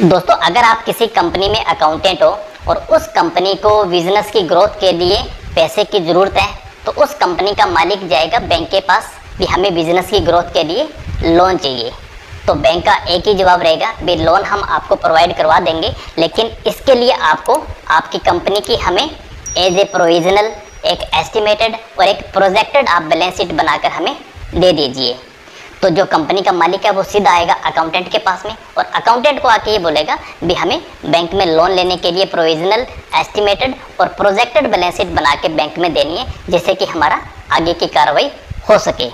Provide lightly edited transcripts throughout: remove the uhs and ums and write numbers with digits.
दोस्तों, अगर आप किसी कंपनी में अकाउंटेंट हो और उस कंपनी को बिजनेस की ग्रोथ के लिए पैसे की ज़रूरत है, तो उस कंपनी का मालिक जाएगा बैंक के पास भी हमें बिजनेस की ग्रोथ के लिए लोन चाहिए। तो बैंक का एक ही जवाब रहेगा, भी लोन हम आपको प्रोवाइड करवा देंगे, लेकिन इसके लिए आपको आपकी कंपनी की हमें एज ए प्रोविजनल, एक एस्टिमेटेड और एक प्रोजेक्टेड आप बैलेंस शीट बनाकर हमें दे दीजिए। तो जो कंपनी का मालिक है वो सीधा आएगा अकाउंटेंट के पास में और अकाउंटेंट को आके ये बोलेगा भी हमें बैंक में लोन लेने के लिए प्रोविजनल, एस्टिमेटेड और प्रोजेक्टेड बैलेंस शीट बना के बैंक में देनी है, जिससे कि हमारा आगे की कार्रवाई हो सके।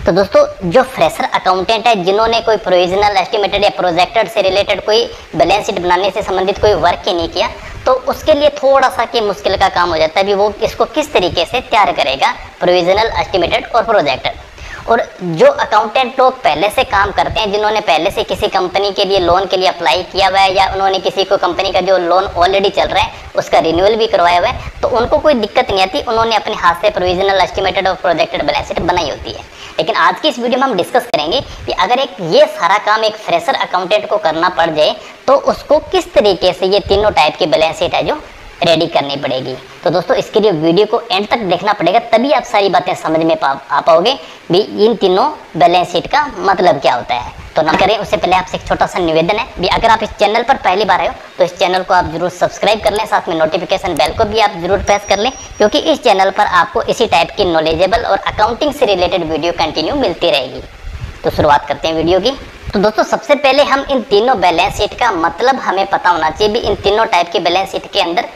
तो दोस्तों, जो फ्रेशर अकाउंटेंट है, जिन्होंने कोई प्रोविजनल, एस्टिमेटेड या प्रोजेक्टेड से रिलेटेड कोई बैलेंस शीट बनाने से संबंधित कोई वर्क ही नहीं किया, तो उसके लिए थोड़ा सा कि मुश्किल का काम हो जाता है भी वो इसको किस तरीके से तैयार करेगा, प्रोविजनल, एस्टिमेटेड और प्रोजेक्टेड। और जो अकाउंटेंट लोग पहले से काम करते हैं, जिन्होंने पहले से किसी कंपनी के लिए लोन के लिए अप्लाई किया हुआ है या उन्होंने किसी को कंपनी का जो लोन ऑलरेडी चल रहा है उसका रिन्यूअल भी करवाया हुआ है, तो उनको कोई दिक्कत नहीं आती, उन्होंने अपने हाथ से प्रोविजनल, एस्टिमेटेड और प्रोजेक्टेड बैलेंस शीट बनाई होती है। लेकिन आज की इस वीडियो में हम डिस्कस करेंगे कि अगर ये सारा काम एक फ्रेशर अकाउंटेंट को करना पड़ जाए तो उसको किस तरीके से ये तीनों टाइप की बैलेंस शीट है जो रेडी करनी पड़ेगी। तो दोस्तों, इसके लिए वीडियो को एंड तक देखना पड़ेगा, तभी आप सारी बातें समझ में आ पाओगे भी इन तीनों बैलेंस शीट का मतलब क्या होता है। तो ना करें उससे पहले आपसे एक छोटा सा निवेदन है भी अगर आप इस चैनल पर पहली बार आए हो तो इस चैनल को आप जरूर सब्सक्राइब कर लें, साथ में नोटिफिकेशन बेल को भी आप जरूर प्रेस कर लें, क्योंकि इस चैनल पर आपको इसी टाइप की नॉलेजेबल और अकाउंटिंग से रिलेटेड वीडियो कंटिन्यू मिलती रहेगी। तो शुरुआत करते हैं वीडियो की। तो दोस्तों, सबसे पहले हम इन तीनों बैलेंस शीट का मतलब हमें पता होना चाहिए भी इन तीनों टाइप की बैलेंस शीट के अंदर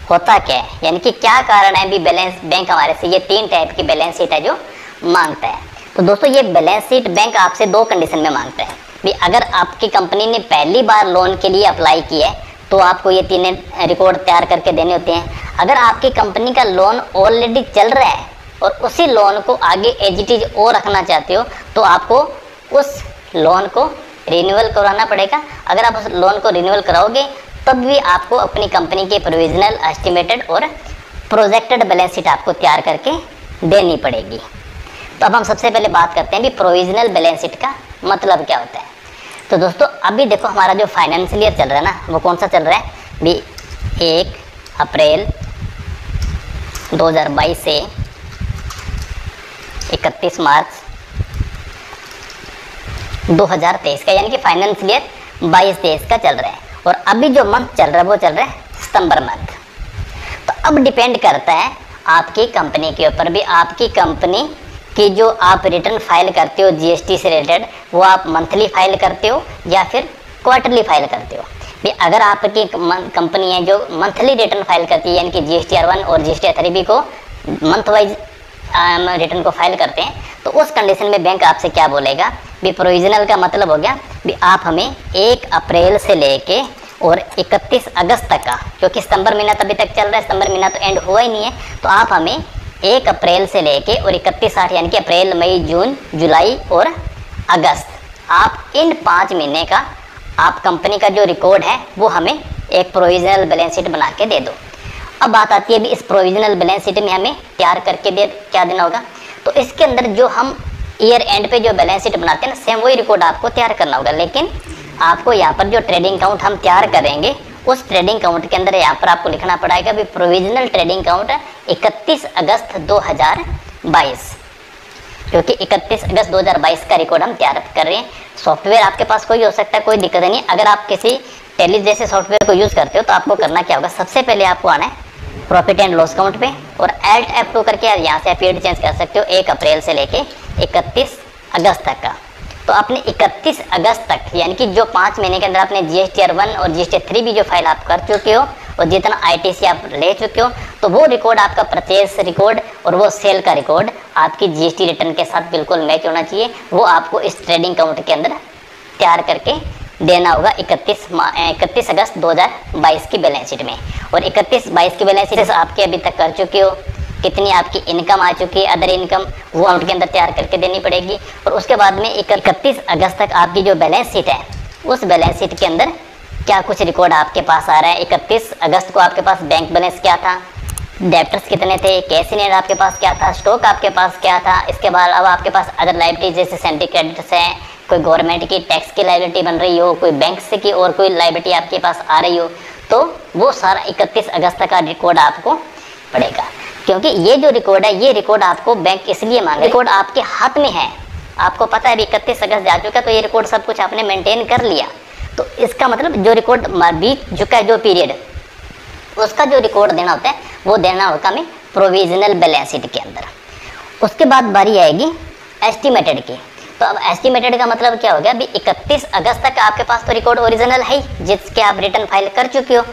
होता क्या है, यानी कि क्या कारण है भी बैलेंस बैंक हमारे से ये तीन टाइप की बैलेंस शीट है जो मांगता है। तो दोस्तों, ये बैलेंस शीट बैंक आपसे दो कंडीशन में मांगता है भी अगर आपकी कंपनी ने पहली बार लोन के लिए अप्लाई किया है तो आपको ये तीन रिकॉर्ड तैयार करके देने होते हैं। अगर आपकी कंपनी का लोन ऑलरेडी चल रहा है और उसी लोन को आगे एज इट इज और रखना चाहते हो तो आपको उस लोन को रिन्यूअल करवाना पड़ेगा। अगर आप उस लोन को रिन्यूअल कराओगे तब भी आपको अपनी कंपनी के प्रोविजनल, एस्टिमेटेड और प्रोजेक्टेड बैलेंस शीट आपको तैयार करके देनी पड़ेगी। तो अब हम सबसे पहले बात करते हैं भी प्रोविजनल बैलेंस शीट का मतलब क्या होता है। तो दोस्तों, अभी देखो हमारा जो फाइनेंशियल ईयर चल रहा है ना, वो कौन सा चल रहा है भी 1 अप्रैल 2022 से 31 मार्च 2023 का, यानी कि फाइनेंशियल ईयर 22-23 का चल रहा है। और अभी जो मंथ चल रहा है वो चल रहा है सितंबर मंथ। तो अब डिपेंड करता है आपकी कंपनी के ऊपर भी, आपकी कंपनी की जो आप रिटर्न फाइल करते हो जीएसटी से रिलेटेड, वो आप मंथली फाइल करते हो या फिर क्वार्टरली फाइल करते हो। भी अगर आपकी कंपनी है जो मंथली रिटर्न फाइल करती है, यानी कि GSTR1 और GSTR3B को मंथ वाइज रिटर्न को फाइल करते हैं, तो उस कंडीशन में बैंक आपसे क्या बोलेगा भी प्रोविजनल का मतलब हो गया भी आप हमें 1 अप्रैल से लेके और 31 अगस्त तक का, क्योंकि सितंबर महीना तभी तक चल रहा है, सितंबर महीना तो एंड हुआ ही नहीं है, तो आप हमें 1 अप्रैल से लेके और 31/8 यानी कि अप्रैल, मई, जून, जुलाई और अगस्त, आप इन 5 महीने का आप कंपनी का जो रिकॉर्ड है वो हमें एक प्रोविजनल बैलेंस शीट बना के दे दो। अब बात आती है भी इस प्रोविजनल बैलेंस शीट में हमें तैयार करके क्या देना होगा। तो इसके अंदर जो हम ईयर एंड पे जो बैलेंस शीट बनाते हैं ना, सेम वही रिकॉर्ड आपको तैयार करना होगा, लेकिन आपको यहाँ पर जो ट्रेडिंग अकाउंट हम तैयार करेंगे उस ट्रेडिंग अकाउंट के अंदर यहाँ पर आपको लिखना पड़ेगा भी प्रोविजनल ट्रेडिंग अकाउंट 31 अगस्त 2022, क्योंकि 31 अगस्त 2022 का रिकॉर्ड हम तैयार कर रहे हैं। सॉफ्टवेयर आपके पास कोई हो सकता है, कोई दिक्कत नहीं। अगर आप किसी टैली जैसे सॉफ्टवेयर को यूज़ करते हो तो आपको करना क्या होगा, सबसे पहले आपको आना है प्रॉफिट एंड लॉस अकाउंट पे और Alt F2 करके यहाँ से आप चेंज कर सकते हो 1 अप्रैल से लेके 31 अगस्त तक का। तो आपने 31 अगस्त तक, यानी कि जो 5 महीने के अंदर आपने GSTR1 और GSTR3 जो फाइल आप कर चुके हो और जितना ITC आप ले चुके हो, तो वो रिकॉर्ड आपका परचेस रिकॉर्ड और वो सेल का रिकॉर्ड आपकी GST रिटर्न के साथ बिल्कुल मैच होना चाहिए। वो आपको इस ट्रेडिंग अकाउंट के अंदर तैयार करके देना होगा 31 अगस्त 2022 की बैलेंस शीट में। और 31-22 की बैलेंस शीट आपके अभी तक कर चुके हो, कितनी आपकी इनकम आ चुकी है, अदर इनकम, वो अकाउंट के अंदर तैयार करके देनी पड़ेगी। और उसके बाद में 31 अगस्त तक आपकी जो बैलेंस शीट है उस बैलेंस शीट के अंदर क्या कुछ रिकॉर्ड आपके पास आ रहा है। 31 अगस्त को आपके पास बैंक बैलेंस क्या था, डेप्टर्स कितने थे, कैश इन हैंड आपके पास क्या था, स्टॉक आपके पास क्या था, इसके बाद अब आपके पास अदर लायबिलिटीज जैसे सेंट्री क्रेडिट्स हैं, कोई गवर्नमेंट की टैक्स की लायबिलिटी बन रही हो, कोई बैंक से की और कोई लायबिलिटी आपके पास आ रही हो, तो वो सारा 31 अगस्त का रिकॉर्ड आपको पड़ेगा। क्योंकि ये जो रिकॉर्ड है, ये रिकॉर्ड आपको बैंक इसलिए मांगे, रिकॉर्ड आपके हाथ में है, आपको पता है 31 अगस्त जा चुका, तो ये रिकॉर्ड सब कुछ आपने मेंटेन कर लिया। तो इसका मतलब जो रिकॉर्ड बीत चुका है, जो पीरियड, उसका जो रिकॉर्ड देना होता है वो देना होगा हमें प्रोविजनल बैलेंस शीट के अंदर। उसके बाद बारी आएगी एस्टिमेटेड की। तो अब एस्टिमेटेड का मतलब क्या हो गया, अभी 31 अगस्त तक आपके पास तो रिकॉर्ड ओरिजिनल है जिसके आप रिटर्न फाइल कर चुके हो।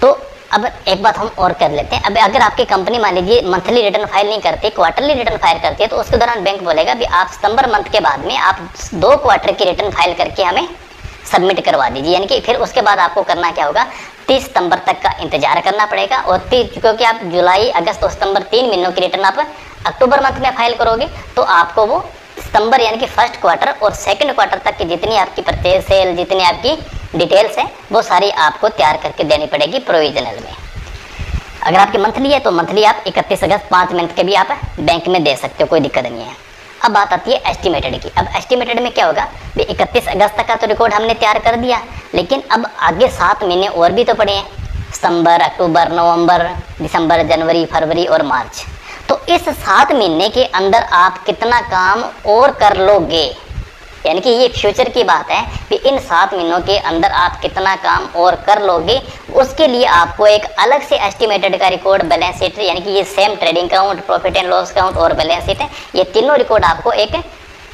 तो अब एक बात हम और कर लेते हैं, अब अगर आपकी कंपनी मान लीजिए मंथली रिटर्न फाइल नहीं करती, क्वार्टरली रिटर्न फाइल करती है, तो उसके दौरान बैंक बोलेगा भी आप सितंबर मंथ के बाद में आप 2 क्वार्टर की रिटर्न फाइल करके हमें सबमिट करवा दीजिए। यानी कि फिर उसके बाद आपको करना क्या होगा, 30 सितंबर तक का इंतजार करना पड़ेगा। और क्योंकि आप जुलाई, अगस्त और सितंबर 3 महीनों की रिटर्न आप अक्टूबर मंथ में फाइल करोगे, तो आपको वो सितंबर यानी कि फर्स्ट क्वार्टर और सेकंड क्वार्टर तक की जितनी आपकी परचेज सेल, जितनी आपकी डिटेल्स है, वो सारी आपको तैयार करके देनी पड़ेगी प्रोविजनल में। अगर आपकी मंथली है तो मंथली आप 31 अगस्त 5 मंथ के भी आप बैंक में दे सकते हो, कोई दिक्कत नहीं है। अब बात आती है एस्टिमेटेड की। अब एस्टिमेटेड में क्या होगा, 31 अगस्त तक का तो रिकॉर्ड हमने तैयार कर दिया, लेकिन अब आगे 7 महीने और भी तो पड़े हैं, सितंबर, अक्टूबर, नवंबर, दिसंबर, जनवरी, फरवरी और मार्च। तो इस 7 महीने के अंदर आप कितना काम और कर लोगे, यानी कि ये फ्यूचर की बात है कि इन 7 महीनों के अंदर आप कितना काम और कर लोगे, उसके लिए आपको एक अलग से एस्टिमेटेड का रिकॉर्ड, बैलेंस शीट, यानी कि ये same trading account, profit and loss account और बैलेंस शीट है, ये तीनों रिकॉर्ड आपको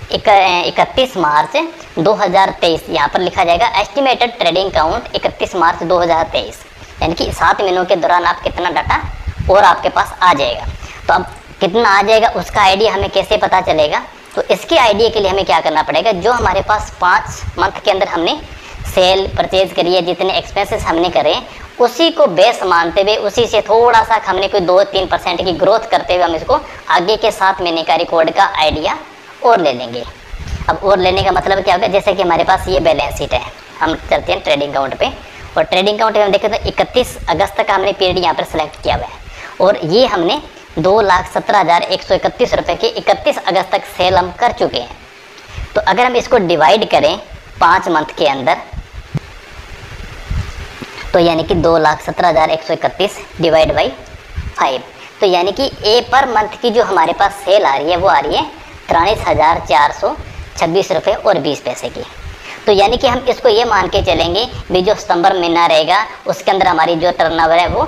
31 मार्च 2023 यहाँ पर लिखा जाएगा, एस्टिमेटेड ट्रेडिंग अकाउंट 31 मार्च 2023, यानी कि 7 महीनों के दौरान आप कितना डाटा और आपके पास आ जाएगा। तो अब कितना आ जाएगा उसका आइडिया हमें कैसे पता चलेगा, तो इसके आइडिया के लिए हमें क्या करना पड़ेगा, जो हमारे पास 5 मंथ के अंदर हमने सेल परचेज करी है, जितने एक्सपेंसेस हमने करे, उसी को बेस मानते हुए, उसी से थोड़ा सा हमने कोई 2-3% की ग्रोथ करते हुए हम इसको आगे के 7 महीने का रिकॉर्ड का आइडिया और ले लेंगे। अब और लेने का मतलब क्या होगा, जैसे कि हमारे पास ये बैलेंस शीट है, हम चलते हैं ट्रेडिंग अकाउंट पे, और ट्रेडिंग अकाउंट में हम देखें तो 31 अगस्त तक हमने पीरियड यहाँ पर सेलेक्ट किया हुआ है, और ये हमने 2,17,131 रुपये के 31 अगस्त तक सेल हम कर चुके हैं। तो अगर हम इसको डिवाइड करें 5 मंथ के अंदर, तो यानी कि 2,17,131 डिवाइड बाई 5, तो यानी कि ए पर मंथ की जो हमारे पास सेल आ रही है वो आ रही है 43,426 रुपये और 20 पैसे की। तो यानी कि हम इसको ये मान के चलेंगे भी जो सितंबर महीना रहेगा उसके अंदर हमारी जो टर्नओवर है वो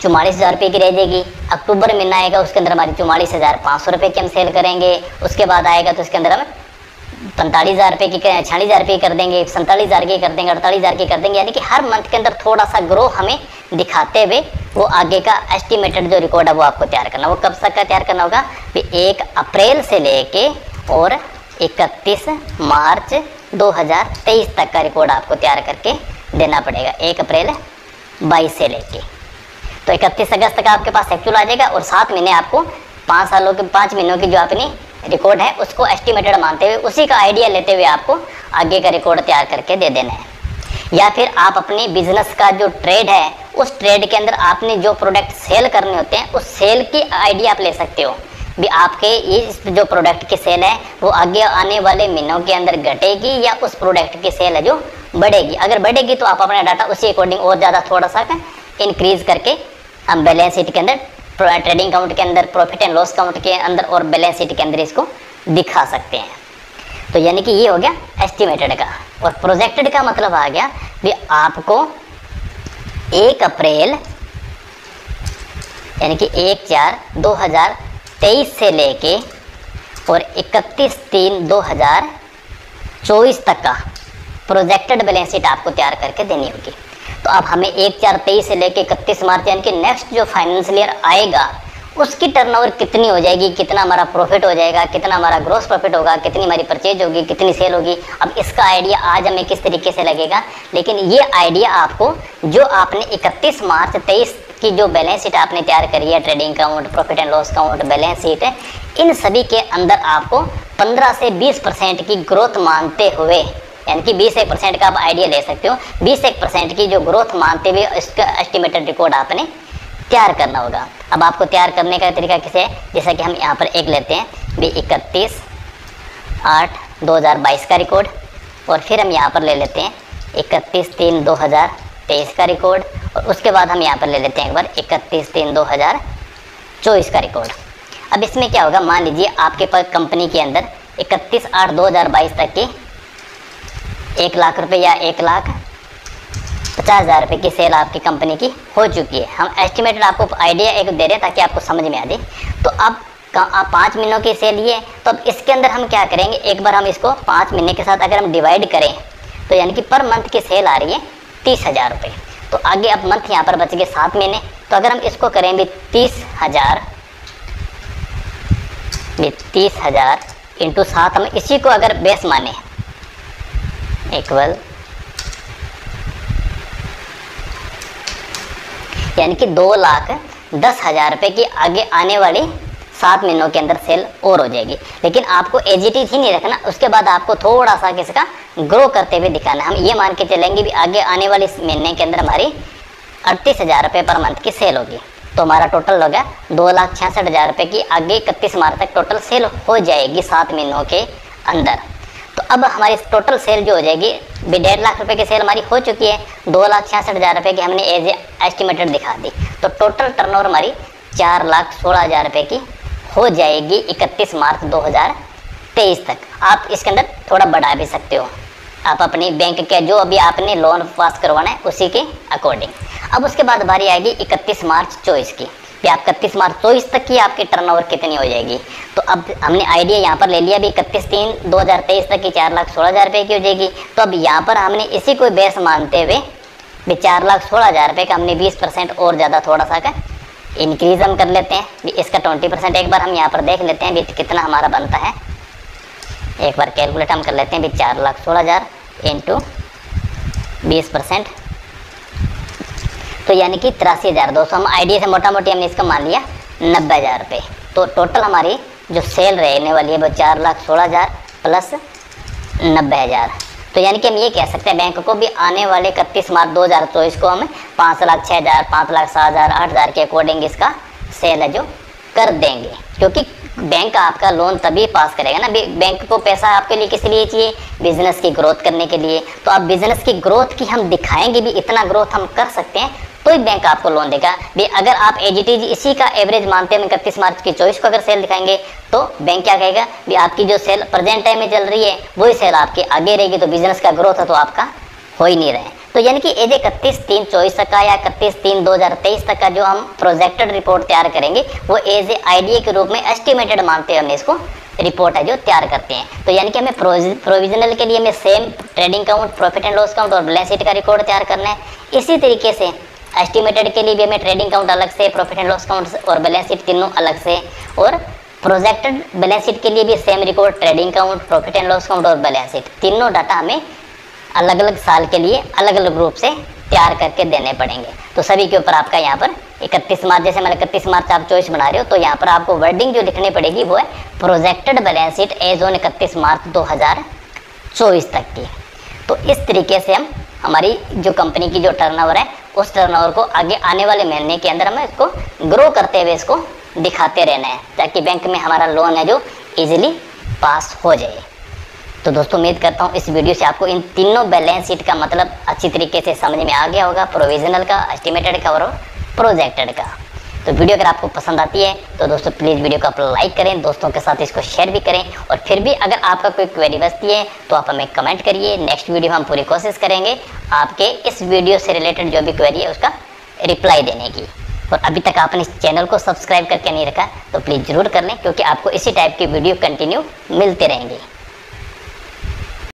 44,000 रुपये की रह जाएगी। अक्टूबर महीना आएगा उसके अंदर हमारी 44,500 रुपये की हम सेल करेंगे। उसके बाद आएगा तो उसके अंदर हम 45,000 रुपये की, 46,000 रुपये कर देंगे, 47,000 की कर देंगे, 48,000 की कर देंगे। यानी कि हर मंथ के अंदर थोड़ा सा ग्रो हमें दिखाते हुए वो आगे का एस्टिमेटेड जो रिकॉर्ड है वो आपको तैयार करना। वो कब तक का तैयार करना होगा, 1 अप्रैल से लेके और 31 मार्च 2023 तक का रिकॉर्ड आपको तैयार करके देना पड़ेगा, 1 अप्रैल 22 से लेके। तो 31 अगस्त तक आपके पास एक्चुअल आ जाएगा, और 7 महीने आपको 5 महीनों की जो अपनी रिकॉर्ड है उसको एस्टिमेटेड मानते हुए, उसी का आइडिया लेते हुए आपको आगे का रिकॉर्ड तैयार करके दे देना है। या फिर आप अपने बिजनेस का जो ट्रेड है उस ट्रेड के अंदर आपने जो प्रोडक्ट सेल करने होते हैं उस सेल की आइडिया आप ले सकते हो भी आपके इस जो प्रोडक्ट की सेल है वो आगे आने वाले महीनों के अंदर घटेगी या उस प्रोडक्ट की सेल है जो बढ़ेगी। अगर बढ़ेगी तो आप अपना डाटा उसी अकॉर्डिंग और ज़्यादा थोड़ा सा इंक्रीज करके हम बैलेंस शीट के अंदर, ट्रेडिंग अकाउंट के अंदर, प्रॉफिट एंड लॉस अकाउंट के अंदर और बैलेंस शीट के अंदर इसको दिखा सकते हैं। तो यानी कि ये हो गया एस्टिमेटेड का। और प्रोजेक्टेड का मतलब आ गया भी आपको 1 अप्रैल यानी कि 1/4/2023 से लेके और 31/3/2024 तक का प्रोजेक्टेड बैलेंस शीट आपको तैयार करके देनी होगी। तो अब हमें 1/4/23 से लेके 31 मार्च यानी कि नेक्स्ट जो फाइनेंशियल ईयर आएगा उसकी टर्नओवर कितनी हो जाएगी, कितना हमारा प्रॉफिट हो जाएगा, कितना हमारा ग्रॉस प्रॉफिट होगा, कितनी हमारी परचेज होगी, कितनी सेल होगी। अब इसका आइडिया आज हमें किस तरीके से लगेगा, लेकिन ये आइडिया आपको जो आपने 31 मार्च 23 की जो बैलेंस शीट आपने तैयार करी है, trading account, profit and loss account, balance sheet है, इन सभी के अंदर आपको 15 से 20% की ग्रोथ मानते हुए, यानी कि 21% का आप आइडिया ले सकते हो, 21% की जो ग्रोथ मानते हुए इसका एस्टिमेटेड रिकॉर्ड आपने तैयार करना होगा। अब आपको तैयार करने का तरीका कैसे है, जैसा कि हम यहाँ पर एक लेते हैं भी 31/8 2022 का रिकॉर्ड, और फिर हम यहाँ पर ले लेते हैं 31/3/2023 का रिकॉर्ड, और उसके बाद हम यहाँ पर ले लेते हैं एक बार 31/3/2024 का रिकॉर्ड। अब इसमें क्या होगा, मान लीजिए आपके पास कंपनी के अंदर 31/8/2022 तक की 1 लाख रुपये या 1,50,000 रुपये की सेल आपकी कंपनी की हो चुकी है। हम एस्टिमेटेड आपको आइडिया एक दे रहे हैं ताकि आपको समझ में आ जाए। तो अब 5 महीनों की सेल ये है, तो अब इसके अंदर हम क्या करेंगे, एक बार हम इसको 5 महीने के साथ अगर हम डिवाइड करें तो यानी कि पर मंथ की सेल आ रही है 30,000 रुपये। तो आगे अब मंथ यहाँ पर बच गए 7 महीने, तो अगर हम इसको करें भी 30,000 इंटू 7, हम इसी को अगर बेस माने इक्वल यानी कि 2,10,000 रुपये की आगे आने वाली 7 महीनों के अंदर सेल और हो जाएगी। लेकिन आपको एजिटिव ही नहीं रखना, उसके बाद आपको थोड़ा सा किसका ग्रो करते हुए दिखाना। हम ये मान के चलेंगे भी आगे आने वाले महीने के अंदर हमारी 38,000 रुपये पर मंथ की सेल होगी, तो हमारा टोटल हो गया 2,66,000 रुपये की आगे 31 मार्च तक टोटल सेल हो जाएगी 7 महीनों के अंदर। तो अब हमारी टोटल सेल जो हो जाएगी 1.5 लाख रुपये की सेल हमारी हो चुकी है, 2,66,000 रुपये की हमने एज एस्टिमेटेड दिखा दी। तो टोटल टर्नओवर हमारी 4,16,000 रुपये की हो जाएगी 31 मार्च 2023 तक। आप इसके अंदर थोड़ा बढ़ा भी सकते हो, आप अपनी बैंक के जो अभी आपने लोन पास करवाना है उसी के अकॉर्डिंग। अब उसके बाद बारी आएगी 31 मार्च 24 की, कि आप 31 मार्च 24 तक की आपकी टर्नओवर कितनी हो जाएगी। तो अब हमने आइडिया यहाँ पर ले लिया भी 31/3/2023 तक की 4,16,000 रुपये की हो जाएगी। तो अब यहाँ पर हमने इसी को बेस मानते हुए भी 4,16,000 रुपये का हमने 20% और ज़्यादा थोड़ा सा का इंक्रीज हम कर लेते हैं भी, इसका 20% एक बार हम यहाँ पर देख लेते हैं भी कितना हमारा बनता है। एक बार कैलकुलेट हम कर लेते हैं भी 4,16,000 इंटू 20%, तो यानी कि 83,200। हम आइडिया से मोटा मोटी हमने इसका मान लिया 90,000 रुपये। तो टोटल हमारी जो सेल रहने वाली है वो 4,16,000 प्लस 90,000। तो यानी कि हम ये कह सकते हैं बैंक को भी आने वाले 31 मार्च 2024 को हम 5,06,000, 5,07,000, 8,000 के अकॉर्डिंग इसका सेल है जो कर देंगे, क्योंकि बैंक आपका लोन तभी पास करेगा ना। बैंक को पैसा आपके लिए किस लिए चाहिए, बिजनेस की ग्रोथ करने के लिए। तो अब बिजनेस की ग्रोथ की हम दिखाएंगे भी, इतना ग्रोथ हम कर सकते हैं तो ही बैंक आपको लोन देगा भी। अगर आप एजिटीज इसी का एवरेज मानते हैं 31 मार्च की 24 को अगर सेल दिखाएंगे तो बैंक क्या कहेगा भी आपकी जो सेल प्रेजेंट टाइम में चल रही है वही सेल आपकी आगे रहेगी, तो बिजनेस का ग्रोथ है तो आपका हो ही नहीं रहे। तो यानी कि एज 31/3/24 तक का या 31/3/2023 तक का जो हम प्रोजेक्टेड रिपोर्ट तैयार करेंगे वो एज ए आइडिया के रूप में एस्टिमेटेड मानते हैं, हमने इसको रिपोर्ट है जो तैयार करते हैं। तो यानी कि हमें प्रोविजनल के लिए हमें same trading account, profit and loss account और बैलेंस शीट का रिकॉर्ड तैयार करना है। इसी तरीके से एस्टिमेटेड के लिए भी हमें ट्रेडिंग अकाउंट अलग से, प्रॉफिट एंड लॉस अकाउंट और बैलेंस शीट तीनों अलग से, और प्रोजेक्टेड बैलेंस शीट के लिए भी same record, trading account, profit and loss account और बैलेंस शीट तीनों डाटा हमें अलग अलग साल के लिए अलग अलग रूप से तैयार करके देने पड़ेंगे। तो सभी के ऊपर आपका यहाँ पर 31 मार्च, जैसे मैंने 31 मार्च आप चॉइस बना रहे हो तो यहाँ पर आपको वर्डिंग जो लिखनी पड़ेगी वो है projected balance sheet as on 31 March 2024 तक की। तो इस तरीके से हम हमारी जो कंपनी की जो टर्नओवर है उस टर्नओवर को आगे आने वाले महीने के अंदर हमें इसको ग्रो करते हुए इसको दिखाते रहना है, ताकि बैंक में हमारा लोन है जो इजीली पास हो जाए। तो दोस्तों उम्मीद करता हूँ इस वीडियो से आपको इन तीनों बैलेंस शीट का मतलब अच्छी तरीके से समझ में आ गया होगा, प्रोविजनल का, एस्टिमेटेड का और प्रोजेक्टेड का। तो वीडियो अगर आपको पसंद आती है तो दोस्तों प्लीज़ वीडियो को आप लाइक करें, दोस्तों के साथ इसको शेयर भी करें, और फिर भी अगर आपका कोई क्वेरी बचती है तो आप हमें कमेंट करिए। नेक्स्ट वीडियो में हम पूरी कोशिश करेंगे आपके इस वीडियो से रिलेटेड जो भी क्वेरी है उसका रिप्लाई देने की। और अभी तक आपने इस चैनल को सब्सक्राइब करके नहीं रखा तो प्लीज़ ज़रूर कर लें, क्योंकि आपको इसी टाइप की वीडियो कंटिन्यू मिलते रहेंगे।